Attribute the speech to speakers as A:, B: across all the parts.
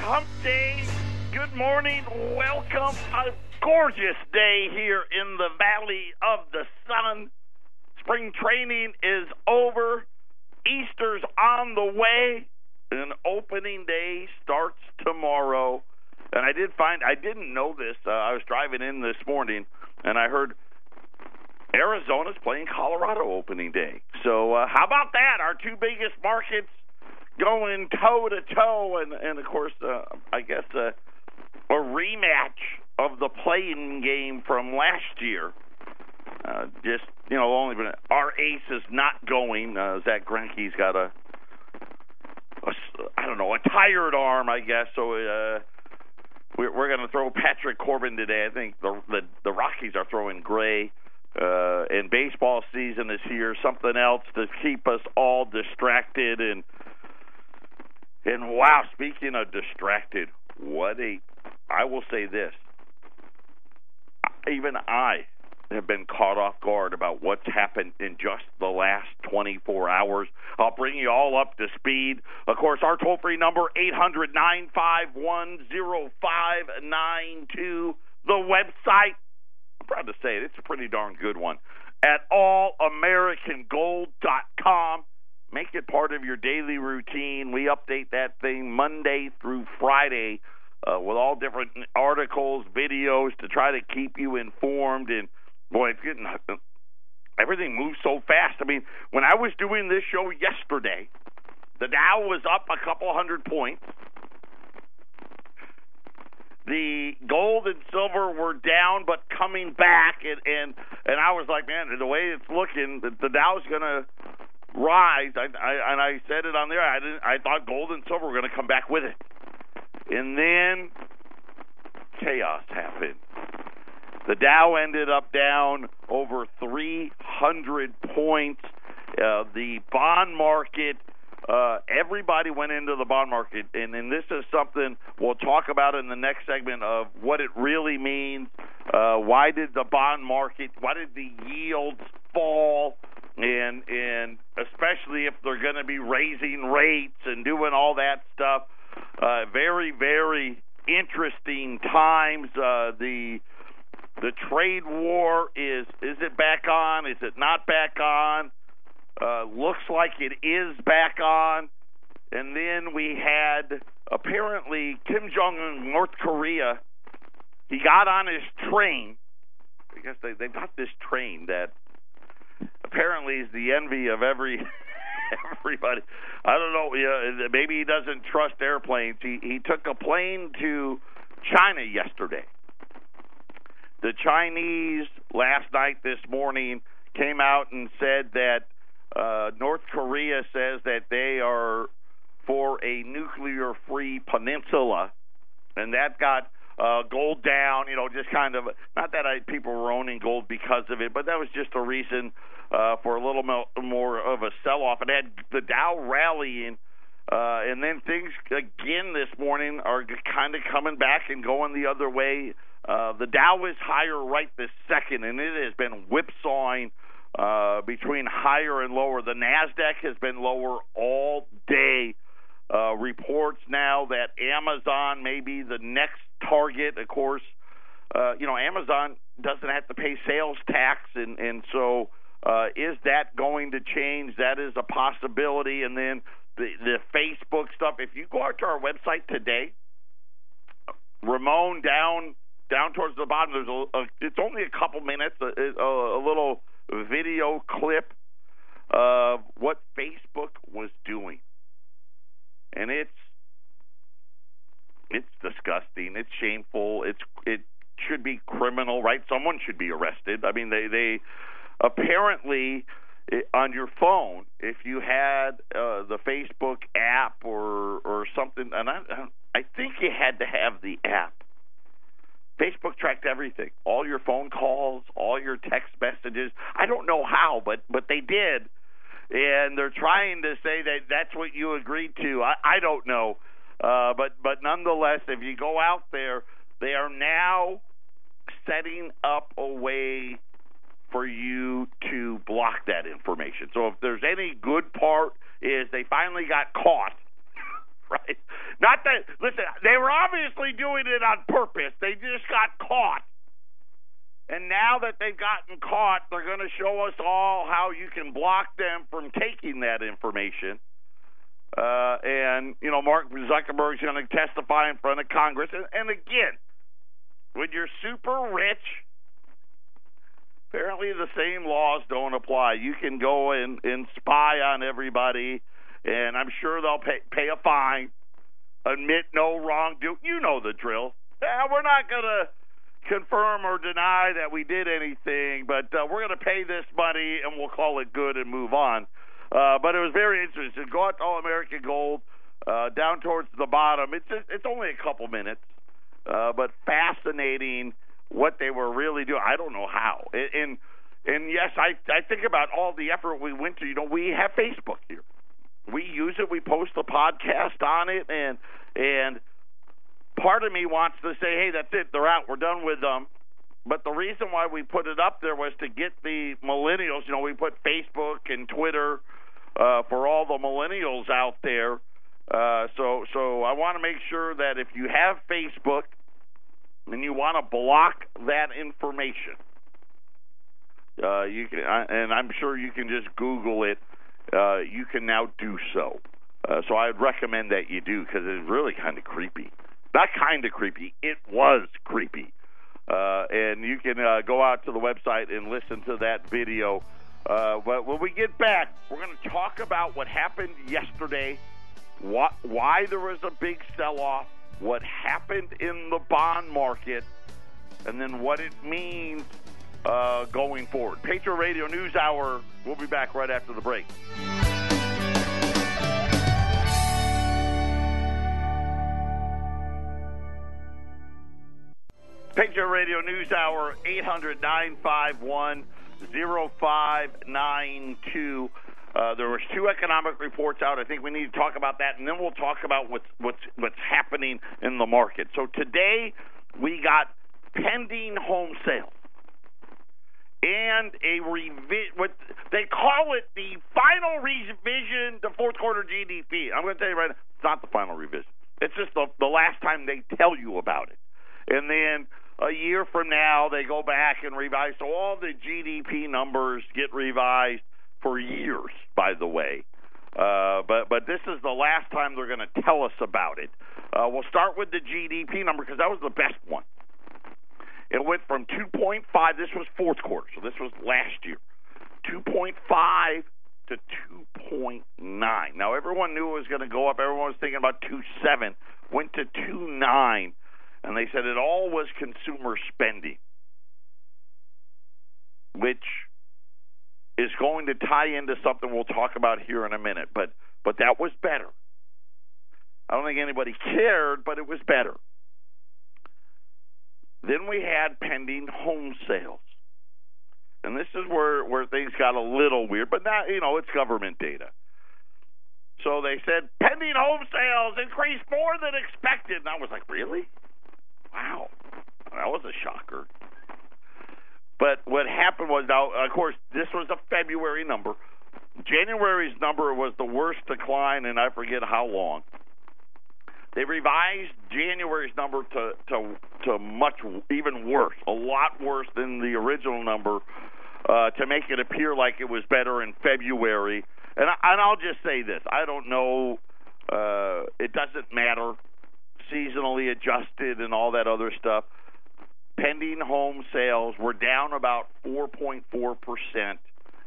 A: Hump Day. Good morning. Welcome. A gorgeous day here in the Valley of the Sun. Spring training is over. Easter's on the way. And opening day starts tomorrow. And I didn't know this. I was driving in this morning, and I heard Arizona's playing Colorado opening day. So how about that? Our two biggest markets going toe-to-toe, and of course, I guess a rematch of the playing game from last year. Only been our ace is not going. Zach Greinke's got a tired arm, I guess. So we're going to throw Patrick Corbin today. I think the Rockies are throwing Gray. And baseball season is here. Something else to keep us all distracted and wow, speaking of distracted, I will say this. Even I have been caught off guard about what's happened in just the last 24 hours. I'll bring you all up to speed. Of course, our toll-free number, 800-951-0592. The website, I'm proud to say it, it's a pretty darn good one, at allamericangold.com. Make it part of your daily routine. We update that thing Monday through Friday with all different articles, videos to try to keep you informed. And, boy, everything moves so fast. I mean, when I was doing this show yesterday, the Dow was up a couple hundred points. The gold and silver were down but coming back, and I was like, man, the way it's looking, the Dow's going to rise. I said it on there. I thought gold and silver were going to come back with it, and then chaos happened. The Dow ended up down over 300 points. The bond market. Everybody went into the bond market, and this is something we'll talk about in the next segment of what it really means. Why did the yields fall, and especially if they're going to be raising rates and doing all that stuff. Very, very interesting times. The trade war is it back on? Is it not back on? Looks like it is back on. And then we had, apparently, Kim Jong-un, North Korea. He got on his train. I guess they got this train that apparently is the envy of everybody. I don't know. Maybe he doesn't trust airplanes. He took a plane to China yesterday. The Chinese last night, this morning, came out and said that North Korea says that they are for a nuclear-free peninsula, and that got gold down, just kind of, not that people were owning gold because of it, but that was just a reason for a little more of a sell-off. It had the Dow rallying, and then things again this morning are kind of coming back and going the other way. The Dow is higher right this second, and it has been whipsawing between higher and lower. The NASDAQ has been lower all day. Reports now that Amazon may be the next target. Of course, Amazon doesn't have to pay sales tax, and so is that going to change? That is a possibility. And then the Facebook stuff. If you go out to our website today, Ramon down towards the bottom, it's only a couple minutes, a little video clip of what Facebook was doing, and it's disgusting. It's shameful. It should be criminal, right? Someone should be arrested. I mean, they apparently on your phone, if you had the Facebook app or something, and I think you had to have the app. Facebook tracked everything, all your phone calls, all your text messages. I don't know how, but they did, and they're trying to say that that's what you agreed to. I don't know, but nonetheless, if you go out there, they are now setting up a way for you to block that information. So if there's any good part, is they finally got caught. Right Not that, listen, they were obviously doing it on purpose. They just got caught. And now that they've gotten caught, they're going to show us all how you can block them from taking that information. And, you know, Mark Zuckerberg's going to testify in front of Congress. And again, when you're super rich, apparently the same laws don't apply. You can go and spy on everybody, and I'm sure they'll pay a fine, admit no wrongdoing. You know the drill. We're not going to confirm or deny that we did anything, but we're going to pay this money, and we'll call it good and move on. But it was very interesting. Go out to All American Gold, down towards the bottom. It's only a couple minutes, but fascinating what they were really doing. I don't know how. And yes, I think about all the effort we went to. You know, we have Facebook here. We use it. We post a podcast on it, and part of me wants to say, hey, that's it. They're out. We're done with them. But the reason why we put it up there was to get the millennials. You know, we put Facebook and Twitter for all the millennials out there. So I want to make sure that if you have Facebook and you want to block that information, you can, and I'm sure you can just Google it. You can now do so. So I'd recommend that you do, because it's really kind of creepy. Not kind of creepy. It was creepy. And you can go out to the website and listen to that video. But when we get back, we're going to talk about what happened yesterday, why there was a big sell-off, what happened in the bond market, and then what it means going forward. Patriot Radio News Hour. We'll be back right after the break. Patriot Radio News Hour, 800-951-0592. There was two economic reports out. I think we need to talk about that, and then we'll talk about what's happening in the market. So today we got pending home sales and a what they call it, the final revision to fourth quarter GDP. I'm going to tell you right now, it's not the final revision. It's just the last time they tell you about it, and then a year from now, they go back and revise. So all the GDP numbers get revised for years, by the way. But this is the last time they're going to tell us about it. We'll start with the GDP number, because that was the best one. It went from 2.5. This was fourth quarter, so this was last year. 2.5 to 2.9. Now, everyone knew it was going to go up. Everyone was thinking about 2.7. Went to 2.9. And they said it all was consumer spending, which is going to tie into something we'll talk about here in a minute. But that was better. I don't think anybody cared, but it was better. Then we had pending home sales. And this is where things got a little weird, but not, you know, it's government data. So they said pending home sales increased more than expected. And I was like, really? Wow, that was a shocker. But what happened was, now, of course, this was a February number. January's number was the worst decline in I forget how long. They revised January's number to much even worse, a lot worse than the original number, to make it appear like it was better in February. And I'll just say this. I don't know. It doesn't matter. Seasonally adjusted and all that other stuff. Pending home sales were down about 4.4%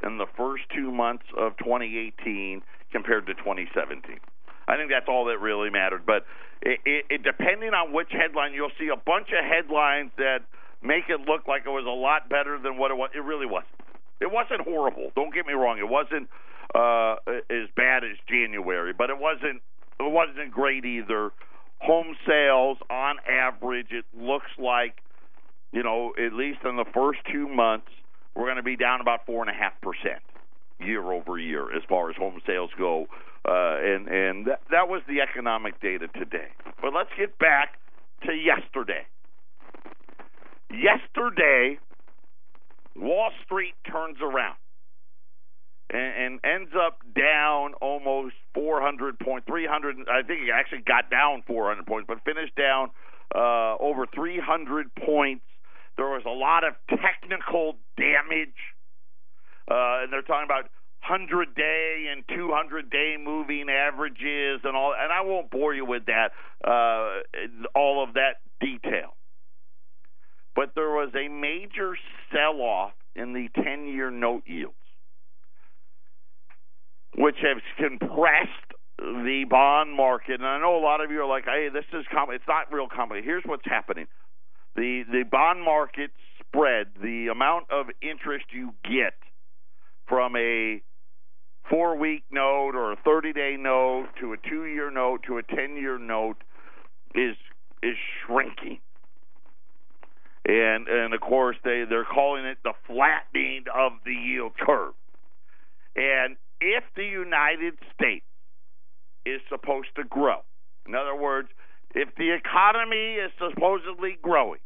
A: in the first 2 months of 2018 compared to 2017. I think that's all that really mattered. But it depending on which headline, you'll see a bunch of headlines that make it look like it was a lot better than what it was. It really wasn't. It wasn't horrible. Don't get me wrong. It wasn't as bad as January, but it wasn't great either. Home sales, on average, it looks like, you know, at least in the first 2 months, we're going to be down about 4.5% year over year as far as home sales go. And that was the economic data today. But let's get back to yesterday. Yesterday, Wall Street turns around. and ends up down almost 400 points, 300. I think he actually got down 400 points, but finished down over 300 points. There was a lot of technical damage, and they're talking about 100-day and 200-day moving averages and all. And I won't bore you with that, all of that detail. But there was a major sell-off in the 10-year note yields, which has compressed the bond market. And I know a lot of you are like, hey, this is it's not real complicated. Here's what's happening. The bond market spread, the amount of interest you get from a 4-week note or a 30-day note to a 2-year note to a 10-year note is shrinking. And of course, they're calling it the flattening of the yield curve. And if the United States is supposed to grow, in other words, if the economy is supposedly growing,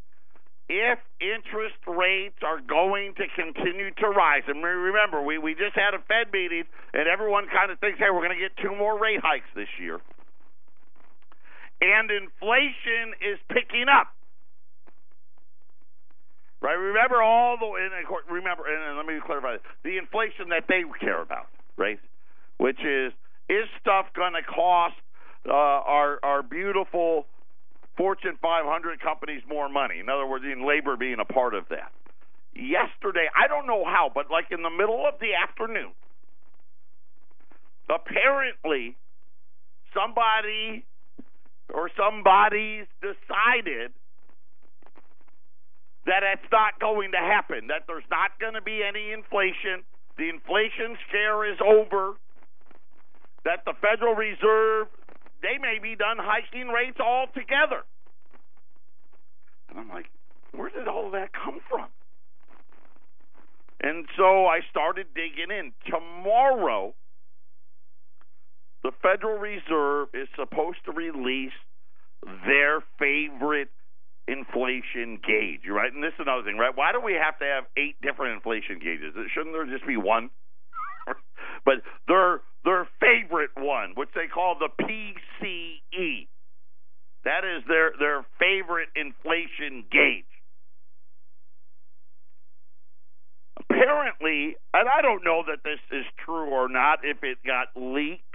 A: if interest rates are going to continue to rise, and remember, we just had a Fed meeting, and everyone kind of thinks, hey, we're going to get 2 more rate hikes this year, and inflation is picking up. Right, remember and let me clarify this, the inflation that they care about, right? Which is stuff going to cost our beautiful Fortune 500 companies more money? In other words, in labor being a part of that. Yesterday, I don't know how, but like in the middle of the afternoon, apparently somebody or somebody's decided that it's not going to happen, that there's not going to be any inflation, the inflation scare is over, that the Federal Reserve, they may be done hiking rates altogether. And I'm like, where did all that come from? And so I started digging in. Tomorrow, the Federal Reserve is supposed to release their favorite inflation gauge, right? And this is another thing, right? Why do we have to have 8 different inflation gauges? Shouldn't there just be one? But their favorite one, which they call the PCE, that is their favorite inflation gauge. Apparently, and I don't know that this is true or not, if it got leaked,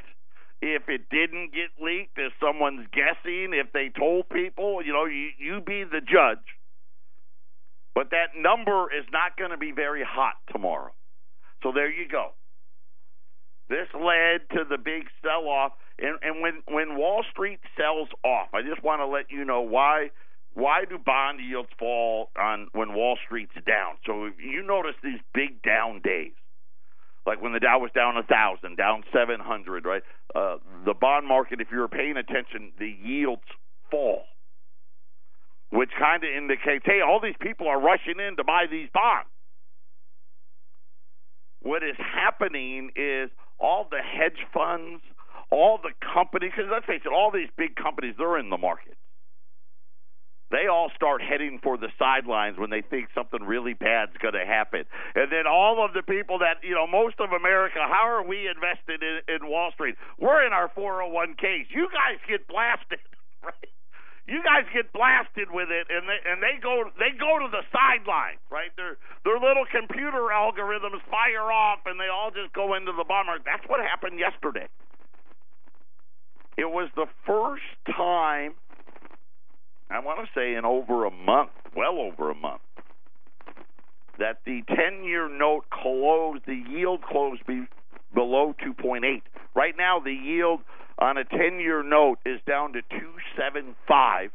A: if it didn't get leaked, if someone's guessing, if they told people, you be the judge. But that number is not going to be very hot tomorrow. So there you go. This led to the big sell-off. And when Wall Street sells off, I just want to let you know why do bond yields fall when Wall Street's down. So if you notice these big down days, like when the Dow was down 1,000, down 700, right? The bond market, if you're paying attention, the yields fall, which kind of indicates, hey, all these people are rushing in to buy these bonds. What is happening is all the hedge funds, all the companies, because let's face it, all these big companies, they're in the market. They all start heading for the sidelines when they think something really bad's going to happen. And then all of the people that, most of America, how are we invested in Wall Street? We're in our 401ks. You guys get blasted, right? You guys get blasted with it, and they go to the sidelines, right? Their little computer algorithms fire off, and they all just go into the bond market. That's what happened yesterday. It was the first time, I want to say in over a month, well over a month, that the 10-year note the yield closed below 2.8. Right now, the yield on a 10-year note is down to 2.75,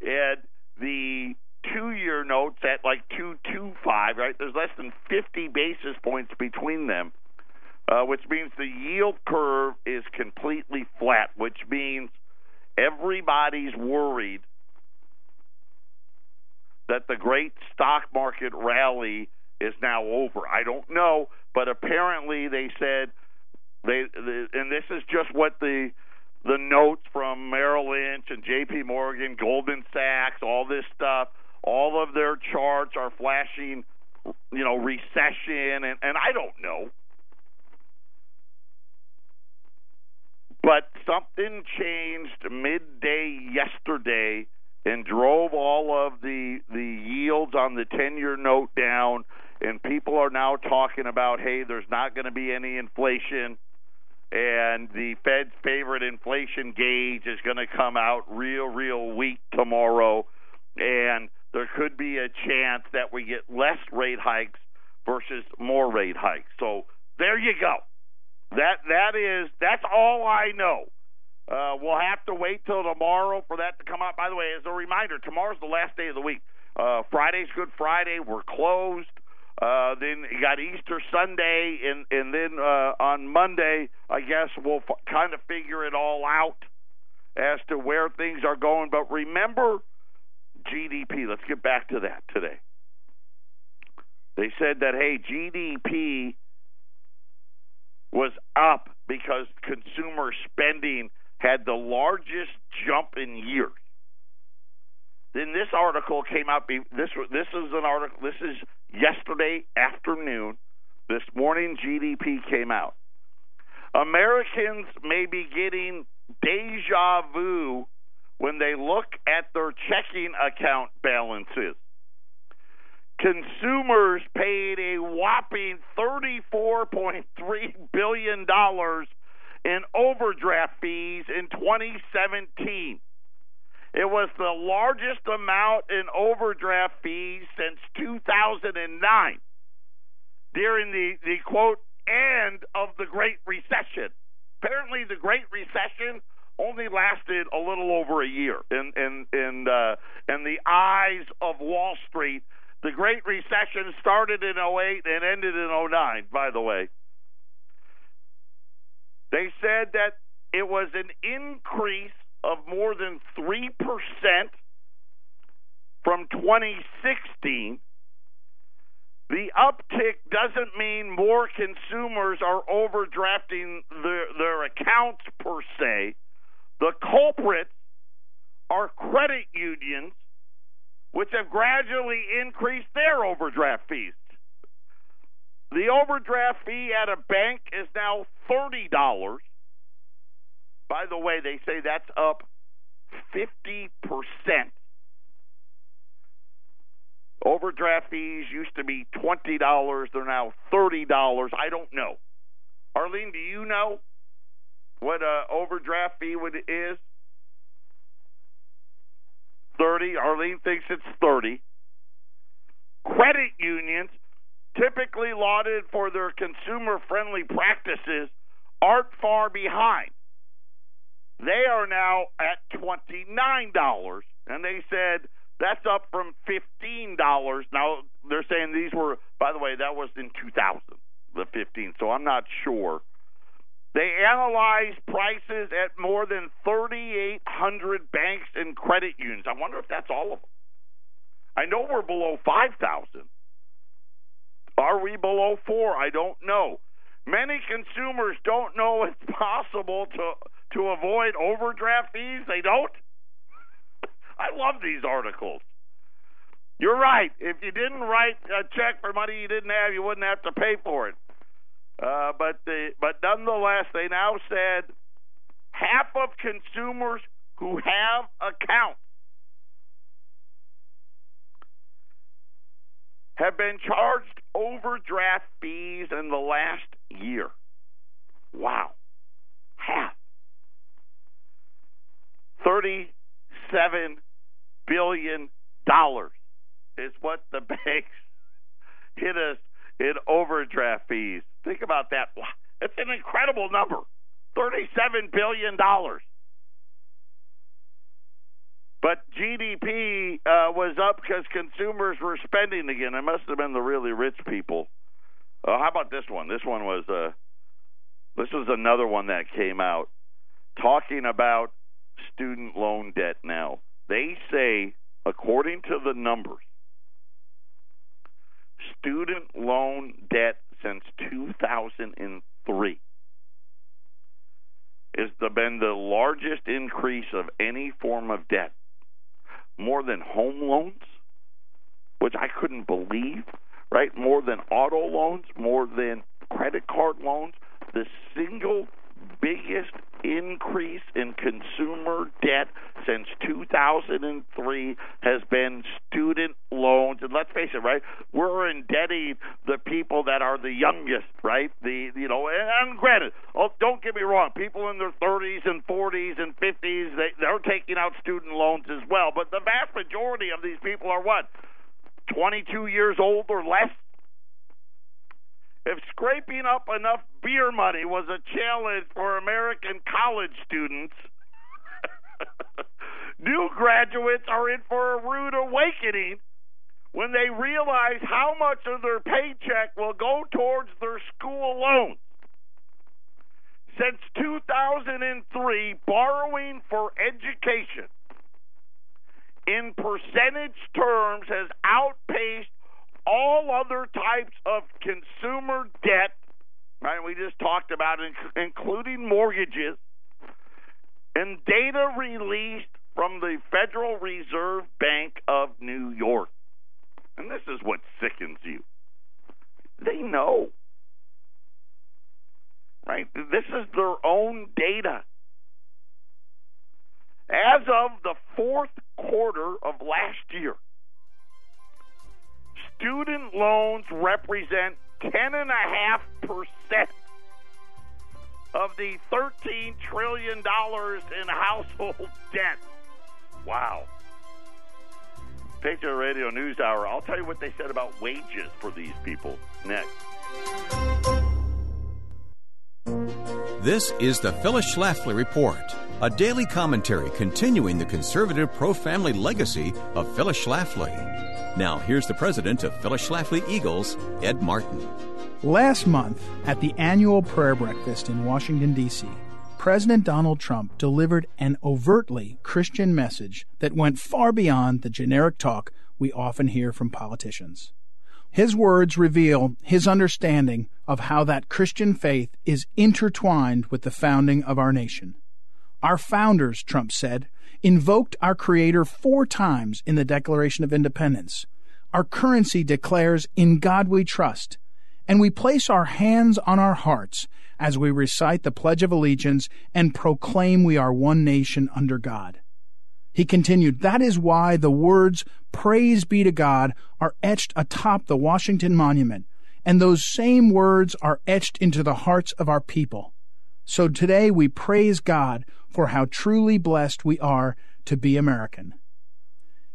A: and the 2-year note's at like 2.25, right? There's less than 50 basis points between them, which means the yield curve is completely flat, which means everybody's worried that the great stock market rally is now over. I don't know, but apparently they said and this is just what the notes from Merrill Lynch and J.P. Morgan, Goldman Sachs, all this stuff, all of their charts are flashing recession, and I don't know. But something changed midday yesterday and drove all of the yields on the 10-year note down, and people are now talking about, hey, there's not going to be any inflation, and the Fed's favorite inflation gauge is going to come out real weak tomorrow, and there could be a chance that we get less rate hikes versus more rate hikes. So there you go. That's all I know. We'll have to wait till tomorrow for that to come out. By the way, as a reminder, tomorrow's the last day of the week. Friday's Good Friday. We're closed. Then you got Easter Sunday, and then on Monday, I guess we'll kind of figure it all out as to where things are going. But remember GDP. Let's get back to that today. They said that, hey, GDP was up because consumer spending had the largest jump in years. Then this article came out. This is an article. This is yesterday afternoon. This morning, GDP came out. Americans may be getting deja vu when they look at their checking account balances. Consumers paid a whopping $34.3 billion in overdraft fees in 2017. It was the largest amount in overdraft fees since 2009, during the quote, end of the Great Recession. Apparently, the Great Recession only lasted a little over a year in the eyes of Wall Street. The Great Recession started in 2008 and ended in 2009, by the way. They said that it was an increase of more than 3% from 2016. The uptick doesn't mean more consumers are overdrafting their accounts per se. The culprits are credit unions, which have gradually increased their overdraft fees. The overdraft fee at a bank is now $30. By the way, they say that's up 50%. Overdraft fees used to be $20. They're now $30. I don't know. Arlene, do you know what an overdraft fee is? 30. Arlene thinks it's 30. Credit unions, typically lauded for their consumer-friendly practices, aren't far behind. They are now at $29, and they said that's up from $15. Now, they're saying these were, by the way, that was in 2000, the 15, so I'm not sure. They analyzed prices at more than 3,800 banks and credit unions. I wonder if that's all of them. I know we're below 5,000. Are we below 4? I don't know. Many consumers don't know it's possible to avoid overdraft fees. They don't. I love these articles. You're right. If you didn't write a check for money you didn't have, you wouldn't have to pay for it. But nonetheless, they now said half of consumers who have accounts have been charged overdraft fees in the last year. Wow. Half. $37 billion is what the banks hit us in overdraft fees. Think about that. It's an incredible number. $37 billion. But GDP was up because consumers were spending again. It must have been the really rich people. How about this one? This one was this was another one that came out talking about student loan debt now. They say, according to the numbers, student loan debt since 2003 has been the largest increase of any form of debt. More than home loans, which I couldn't believe. right? More than auto loans, more than credit card loans. The single biggest increase in consumer debt since 2003 has been student loans. And let's face it, right? We're indebting the people that are the youngest, right? And granted, don't get me wrong, people in their 30s and 40s and 50s, they're taking out student loans as well. But the vast majority of these people are what? 22 years old or less? If scraping up enough beer money was a challenge for American college students, new graduates are in for a rude awakening when they realize how much of their paycheck will go towards their school loans. Since 2003, borrowing for education in percentage terms has outpaced all other types of consumer debt, right? We just talked about it, including mortgages, and data released from the Federal Reserve Bank of New York. And this is what sickens you. They know, right? This is their own data. As of the fourth quarter of last year, student loans represent 10.5% of the $13 trillion in household debt. Wow. Patriot Radio News Hour. I'll tell you what they said about wages for these people next.
B: This is the Phyllis Schlafly Report, a daily commentary continuing the conservative pro-family legacy of Phyllis Schlafly. Now, here's the president of Phyllis Schlafly Eagles, Ed Martin.
C: Last month, at the annual prayer breakfast in Washington, D.C., President Donald Trump delivered an overtly Christian message that went far beyond the generic talk we often hear from politicians. His words reveal his understanding of how that Christian faith is intertwined with the founding of our nation. Our founders, Trump said, invoked our Creator 4 times in the Declaration of Independence. Our currency declares, "In God we trust," and we place our hands on our hearts as we recite the Pledge of Allegiance and proclaim we are one nation under God. He continued, that is why the words, "Praise be to God," are etched atop the Washington Monument, and those same words are etched into the hearts of our people. So today we praise God for how truly blessed we are to be American.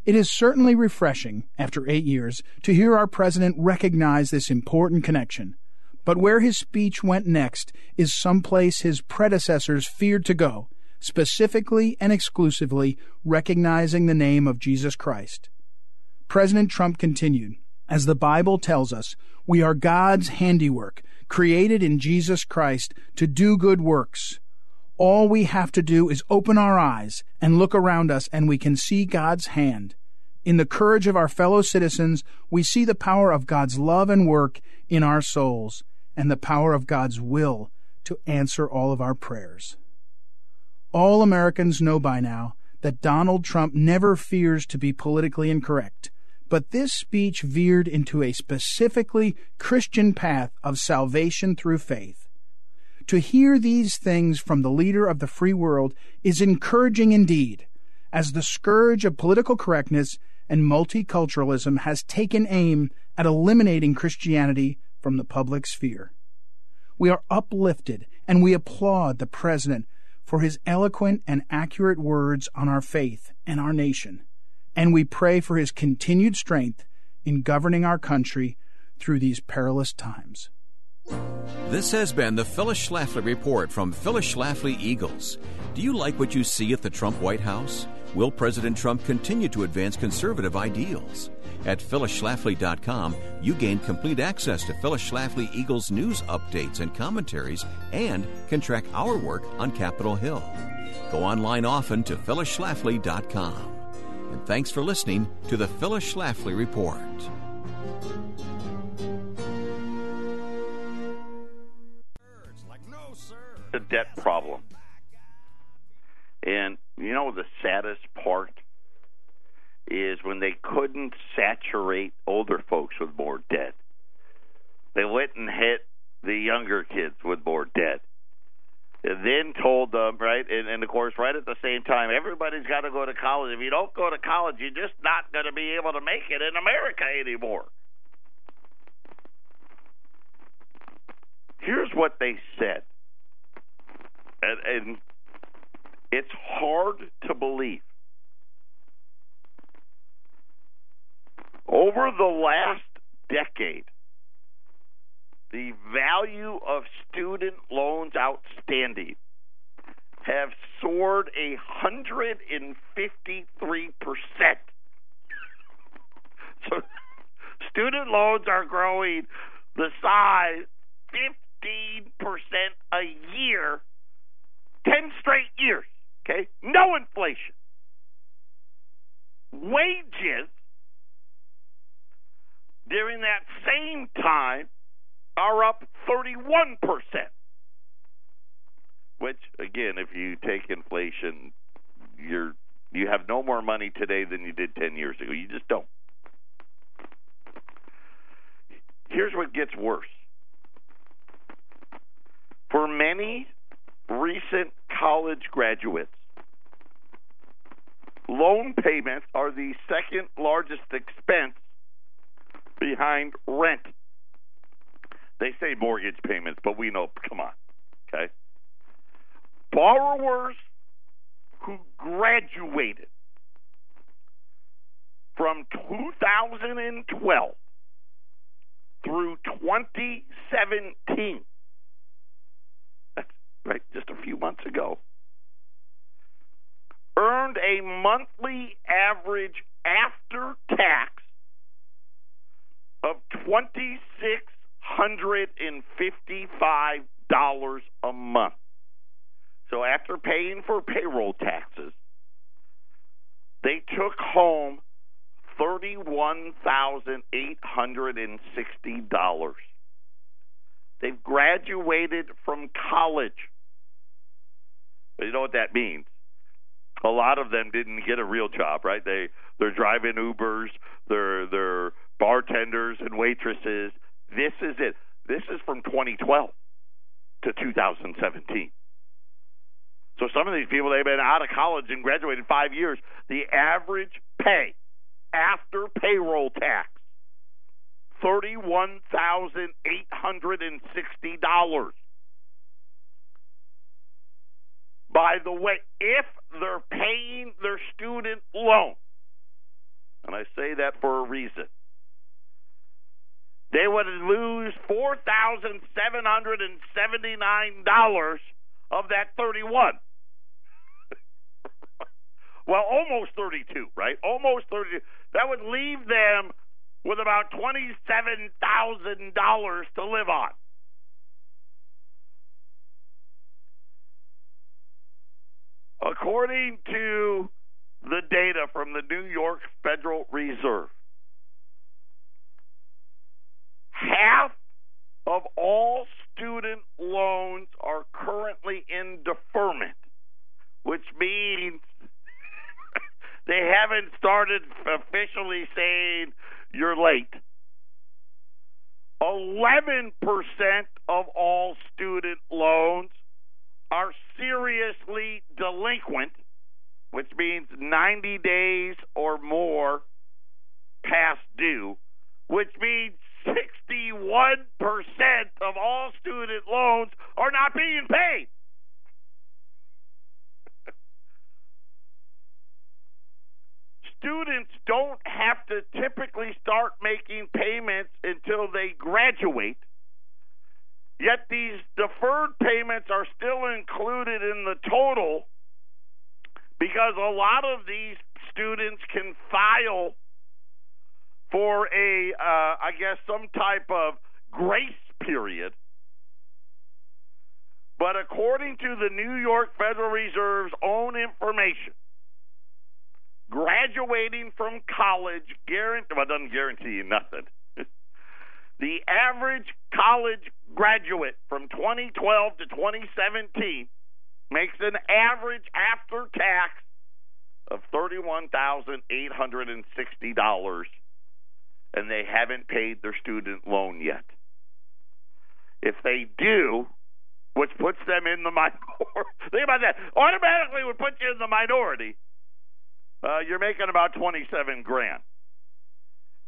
C: It is certainly refreshing, after 8 years, to hear our president recognize this important connection. But where his speech went next is someplace his predecessors feared to go, specifically and exclusively recognizing the name of Jesus Christ. President Trump continued, as the Bible tells us, we are God's handiwork, created in Jesus Christ to do good works. All we have to do is open our eyes and look around us, and we can see God's hand. In the courage of our fellow citizens, we see the power of God's love and work in our souls, and the power of God's will to answer all of our prayers. All Americans know by now that Donald Trump never fears to be politically incorrect, but this speech veered into a specifically Christian path of salvation through faith. To hear these things from the leader of the free world is encouraging indeed, as the scourge of political correctness and multiculturalism has taken aim at eliminating Christianity from the public sphere. We are uplifted and we applaud the President for his eloquent and accurate words on our faith and our nation, and we pray for his continued strength in governing our country through these perilous times.
B: This has been the Phyllis Schlafly Report from Phyllis Schlafly Eagles. Do you like what you see at the Trump White House? Will President Trump continue to advance conservative ideals? At phyllisschlafly.com, you gain complete access to Phyllis Schlafly Eagles news updates and commentaries and can track our work on Capitol Hill. Go online often to phyllisschlafly.com. And thanks for listening to the Phyllis Schlafly Report.
A: The debt problem. And you know the saddest part is when they couldn't saturate older folks with more debt. They went and hit the younger kids with more debt. And then told them, right, and of course, right at the same time, everybody's got to go to college. If you don't go to college, you're just not going to be able to make it in America anymore. Here's what they said, and it's hard to believe. Over the last decade, the value of student loans outstanding have soared 153%. So student loans are growing the size 15% a year, 10 straight years, okay? No inflation. Wages during that same time are up 31%, which, again, if you take inflation, you have no more money today than you did 10 years ago. You just don't. Here's what gets worse. For many recent college graduates, loan payments are the second largest expense behind rent. They say mortgage payments, but we know, come on, okay? Borrowers who graduated from 2012 through 2017, that's right, just a few months ago, earned a monthly average after tax of $2,655 a month. So after paying for payroll taxes, they took home $31,860. They've graduated from college. But you know what that means? A lot of them didn't get a real job, right? They're driving Ubers, they're bartenders and waitresses. This is it. This is from 2012 to 2017. So some of these people, they've been out of college and graduated 5 years. The average pay after payroll tax, $31,860. By the way, if they're paying their student loan, and I say that for a reason, they would lose $4,779 of that 31. Well, almost 32, right? Almost 32. That would leave them with about $27,000 to live on. According to the data from the New York Federal Reserve, half of all student loans are currently in deferment, which means they haven't started officially saying you're late. 11% of all student loans are seriously delinquent, which means 90 days or more past due, which means 61% of all student loans are not being paid. Students don't have to typically start making payments until they graduate, yet these deferred payments are still included in the total because a lot of these students can file for some type of grace period. But according to the New York Federal Reserve's own information, graduating from college doesn't guarantee you nothing. The average college graduate from 2012 to 2017 makes an average after tax of $31,860, and they haven't paid their student loan yet. If they do, which puts them in the minority, think about that, automatically would put you in the minority, you're making about $27,000.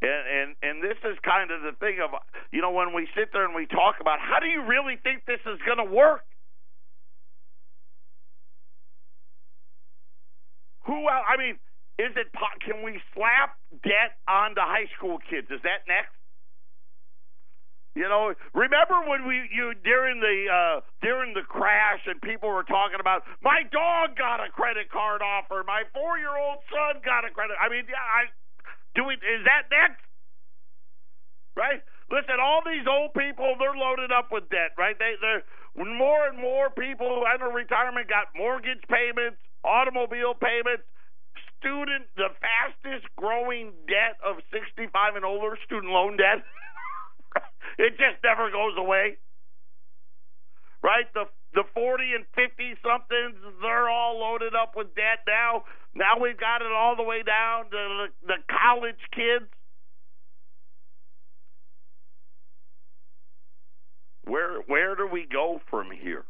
A: And this is kind of the thing of, when we sit there and we talk about how do you really think this is going to work? Can we slap debt onto high school kids? Is that next? Remember when during the crash and people were talking about my dog got a credit card offer, my 4-year-old son got a credit. Is that next? Right? Listen, all these old people, they're loaded up with debt, right? They're more and more people who enter retirement got mortgage payments, automobile payments, the fastest growing debt of 65 and older, student loan debt. It just never goes away. Right? The 40 and 50 somethings, they're all loaded up with debt now. Now we've got it all the way down to the college kids. Where do we go from here?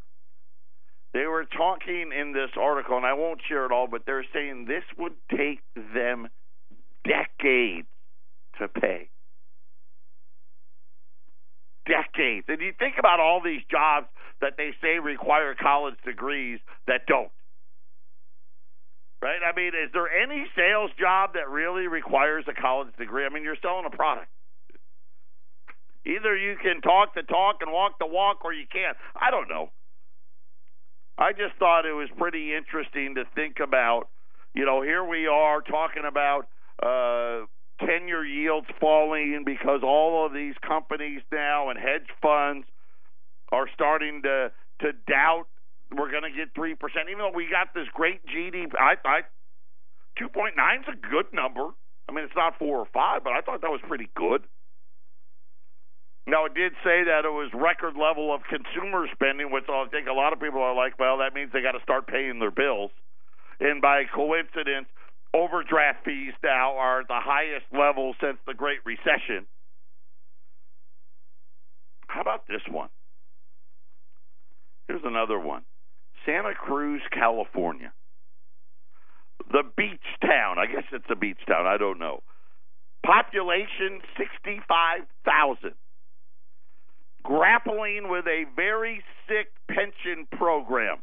A: They were talking in this article, and I won't share it all, but they're saying this would take them decades to pay. Decades. And you think about all these jobs that they say require college degrees that don't. Right? Is there any sales job that really requires a college degree? You're selling a product. Either you can talk the talk and walk the walk, or you can't. I don't know. I just thought it was pretty interesting to think about, here we are talking about 10-year yields falling because all of these companies now and hedge funds are starting to doubt we're going to get 3%, even though we got this great GDP. 2.9 is a good number. It's not 4 or 5, but I thought that was pretty good. Now, it did say that it was record level of consumer spending, which I think a lot of people are like, well, that means they got to start paying their bills. And by coincidence, overdraft fees now are at the highest level since the Great Recession. How about this one? Here's another one. Santa Cruz, California. The beach town. I guess it's a beach town. I don't know. Population 65,000. Grappling with a very sick pension program.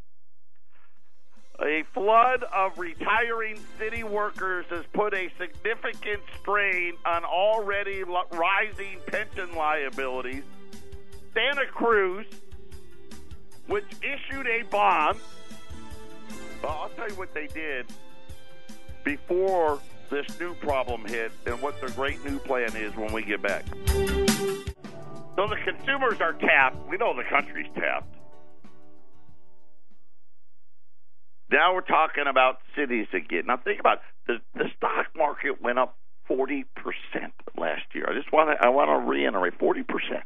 A: A flood of retiring city workers has put a significant strain on already rising pension liabilities. Santa Cruz, which issued a bond. Well, I'll tell you what they did before this new problem hit and what their great new plan is when we get back. So the consumers are tapped. We know the country's tapped. Now we're talking about cities again. Now think about it. The stock market went up 40% last year. I want to reiterate 40%.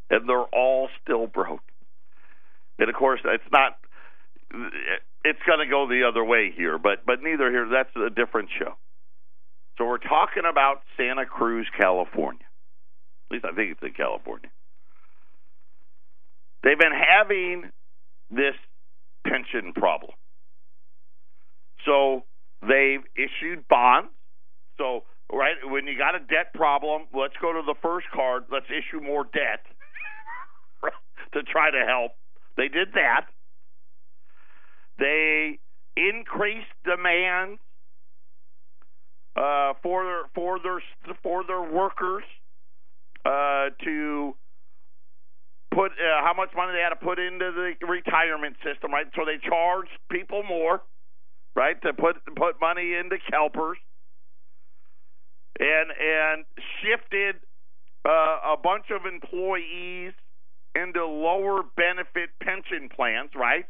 A: And they're all still broke. And of course, it's going to go the other way here, but neither here. That's a different show. So we're talking about Santa Cruz, California. At least I think it's in California. They've been having this pension problem. So they've issued bonds. So, right, when you got a debt problem, let's go to the first card. Let's issue more debt to try to help. They did that. They increased demand for their workers to put how much money they had to put into the retirement system, right? So they charged people more, right, to put money into CalPERS, and shifted a bunch of employees into lower benefit pension plans, right?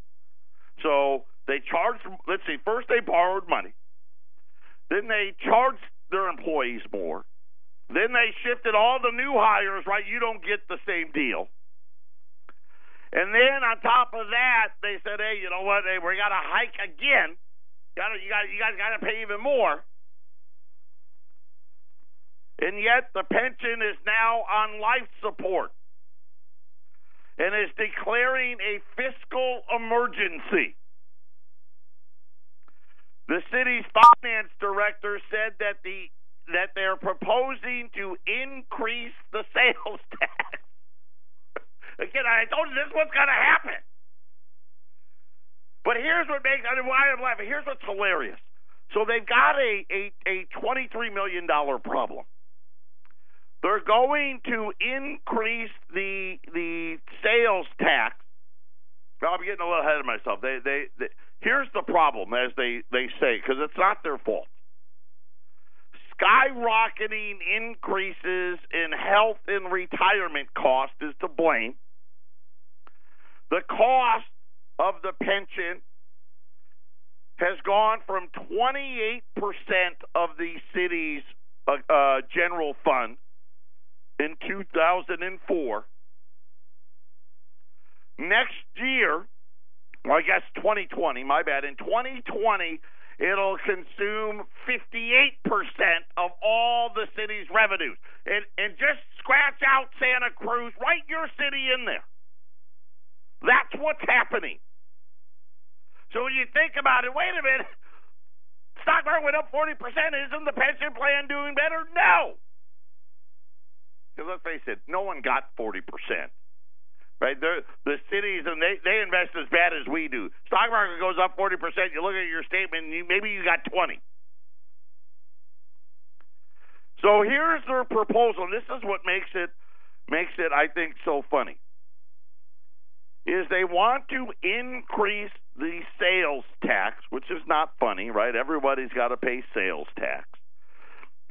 A: So they charged, let's see, first they borrowed money. Then they charged their employees more. Then they shifted all the new hires, right? You don't get the same deal. And then on top of that, they said, hey, you know what? Hey, we got to hike again. You guys got to pay even more. And yet the pension is now on life support and is declaring a fiscal emergency. The city's finance director said that they're proposing to increase the sales tax. Again, I told you this was going to happen. But here's what makes why I'm laughing. Here's what's hilarious. So they've got a $23 million problem. They're going to increase the sales tax. Well, I'm getting a little ahead of myself. Here's the problem, as they say, because it's not their fault. Skyrocketing increases in health and retirement cost is to blame. The cost of the pension has gone from 28% of the city's general fund in 2004. Next year, well, I guess 2020, my bad. In 2020, it'll consume 58% of all the city's revenues. And just scratch out Santa Cruz, write your city in there. That's what's happening. So when you think about it, wait a minute, stock market went up 40%. Isn't the pension plan doing better? No. Because let's face it, no one got 40%. Right? The cities, and they invest as bad as we do. Stock market goes up 40%. You look at your statement, and maybe you got 20. So here's their proposal. This is what makes it, I think, so funny. Is they want to increase the sales tax, which is not funny, right? Everybody's got to pay sales tax.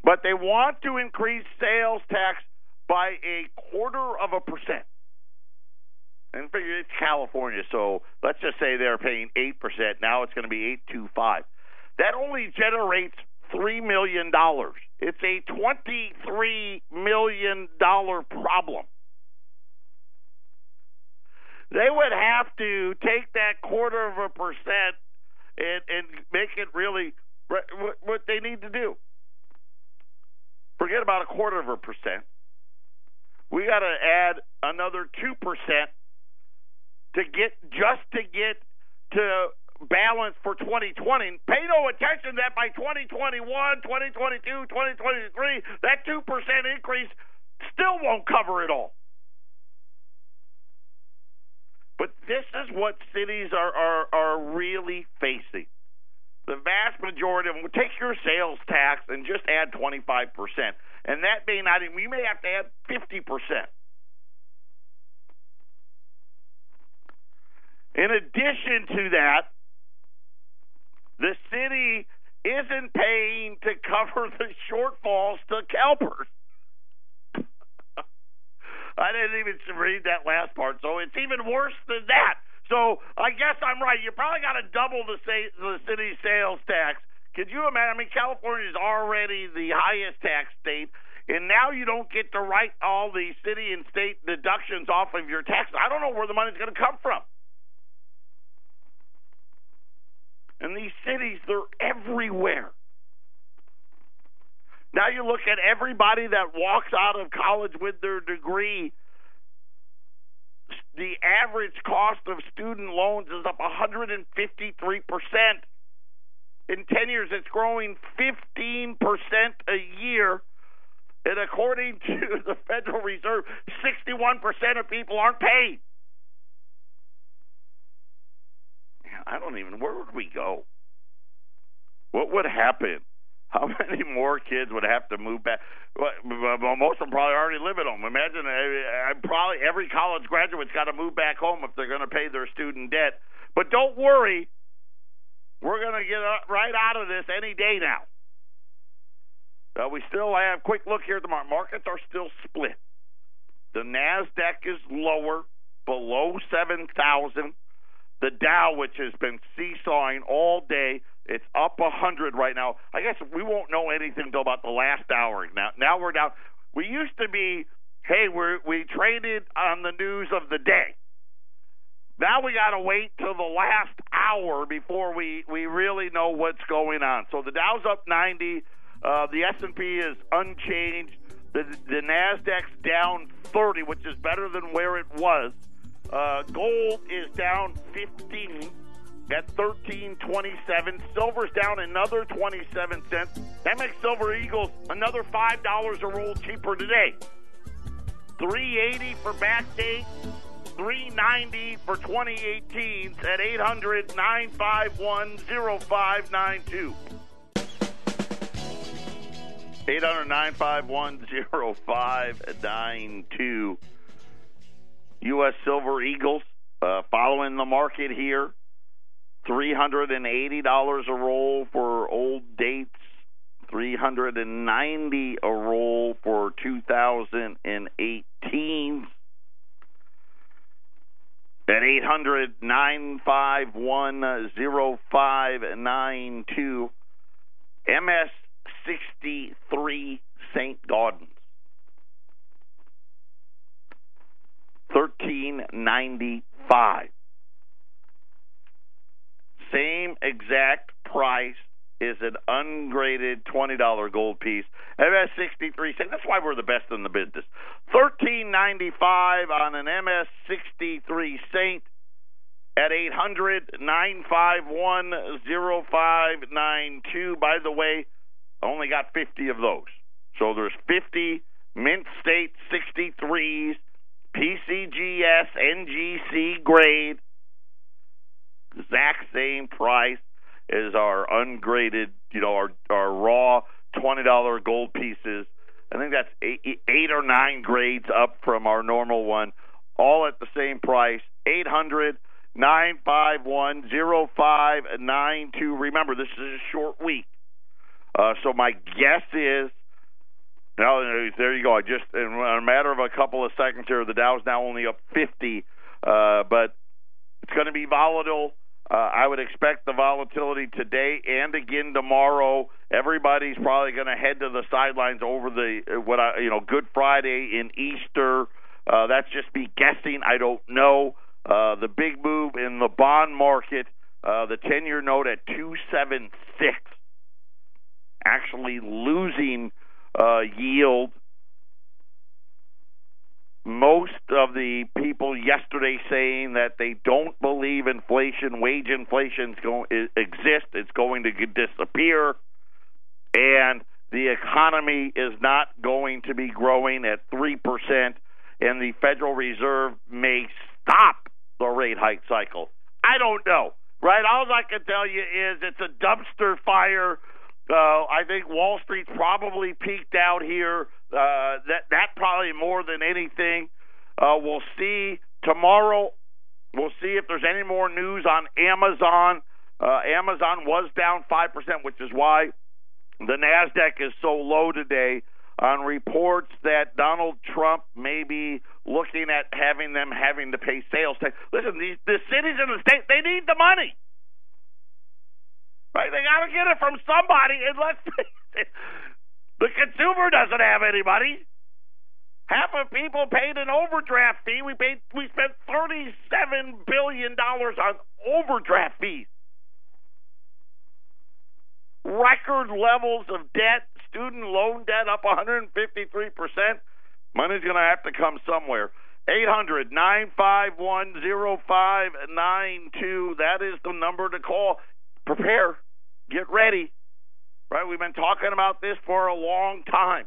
A: But they want to increase sales tax by 0.25%. And figure it's California, so let's just say they're paying 8%. Now it's going to be 8.25. That only generates $3 million. It's a $23 million problem. They would have to take that 0.25% and make it really what they need to do. Forget about 0.25%. We got to add another 2% to get to balance for 2020. Pay no attention that by 2021, 2022, 2023, that 2% increase still won't cover it all. But this is what cities are really facing. The vast majority of them, take your sales tax and just add 25%. And that may not even, we may have to add 50%. In addition to that, the city isn't paying to cover the shortfalls to CalPERS. I didn't even read that last part, so it's even worse than that. So I guess I'm right. You probably got to double the city's sales tax. Could you imagine? I mean, California is already the highest tax state, and now you don't get to write all the city and state deductions off of your taxes. I don't know where the money's going to come from. And these cities, they're everywhere. Now you look at everybody that walks out of college with their degree, the average cost of student loans is up 153%. In 10 years, it's growing 15% a year. And according to the Federal Reserve, 61% of people aren't paid. I don't even, where would we go? What would happen? How many more kids would have to move back? Well, most of them probably already live at home. Imagine probably every college graduate's got to move back home if they're going to pay their student debt. But don't worry, we're going to get right out of this any day now. We still have, quick look here at the markets are still split. The NASDAQ is lower, below 7,000. The Dow, which has been seesawing all day, it's up 100 right now. I guess we won't know anything until about the last hour. Now we're down. We used to be, hey, we traded on the news of the day. Now we got to wait till the last hour before we really know what's going on. So the Dow's up 90. The S&P is unchanged. The NASDAQ's down 30, which is better than where it was. Gold is down 15 at $13.27. Silver's down another 27 cents. That makes Silver Eagles another $5 a roll cheaper today. $3.80 for backdate, $3.90 for 2018s at 800-951-0592. 800-951-0592. U.S. Silver Eagles following the market here. $380 a roll for old dates. $390 a roll for 2018. At 800-951-0592. MS63 St. Gaudens. $13.95. Same exact price is an ungraded $20 gold piece. MS63 St. That's why we're the best in the business. $13.95 on an MS63 St. At 800-951-0592. By the way, I only got 50 of those. So there's 50 Mint State 63s, PCGS, NGC grade. Exact same price as our ungraded, our raw $20 gold pieces. I think that's eight or nine grades up from our normal one, all at the same price. 800-951-0592. Remember, this is a short week. So my guess is, there you go. In a matter of a couple of seconds here, the Dow's now only up 50, but it's going to be volatile. I would expect the volatility today and again tomorrow. Everybody's probably going to head to the sidelines over Good Friday and Easter. That's just me guessing. I don't know. The big move in the bond market, the 10-year note at 2.76, actually losing yield. Most of the people yesterday saying that they don't believe wage inflation exists. It's going to disappear, and the economy is not going to be growing at 3%, and the Federal Reserve may stop the rate hike cycle. I don't know, right? All I can tell you is it's a dumpster fire. I think Wall Street's probably peaked out here. That probably more than anything. We'll see tomorrow. We'll see if there's any more news on Amazon. Amazon was down 5%, which is why the NASDAQ is so low today, on reports that Donald Trump may be looking at having to pay sales tax. Listen, the cities and the state, they need the money. Right? They got to get it from somebody, and the consumer doesn't have any money. Half of people paid an overdraft fee. We spent $37 billion on overdraft fees. Record levels of debt, student loan debt up 153%. Money's going to have to come somewhere. 800-951-0592. That is the number to call. Prepare. Get ready. Right? We've been talking about this for a long time.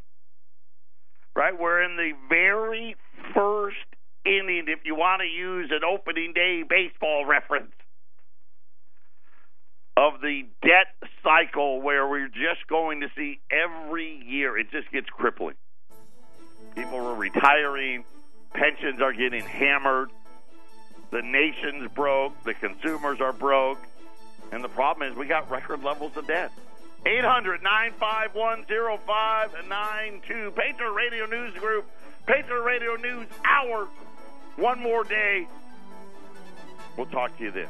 A: Right? We're in the very first inning, if you want to use an opening day baseball reference, of the debt cycle where we're just going to see every year. It just gets crippling. People are retiring. Pensions are getting hammered. The nation's broke. The consumers are broke. And the problem is we got record levels of debt. 800-951-0592. Patriot Radio News Group. Patriot Radio News Hour. One more day. We'll talk to you then.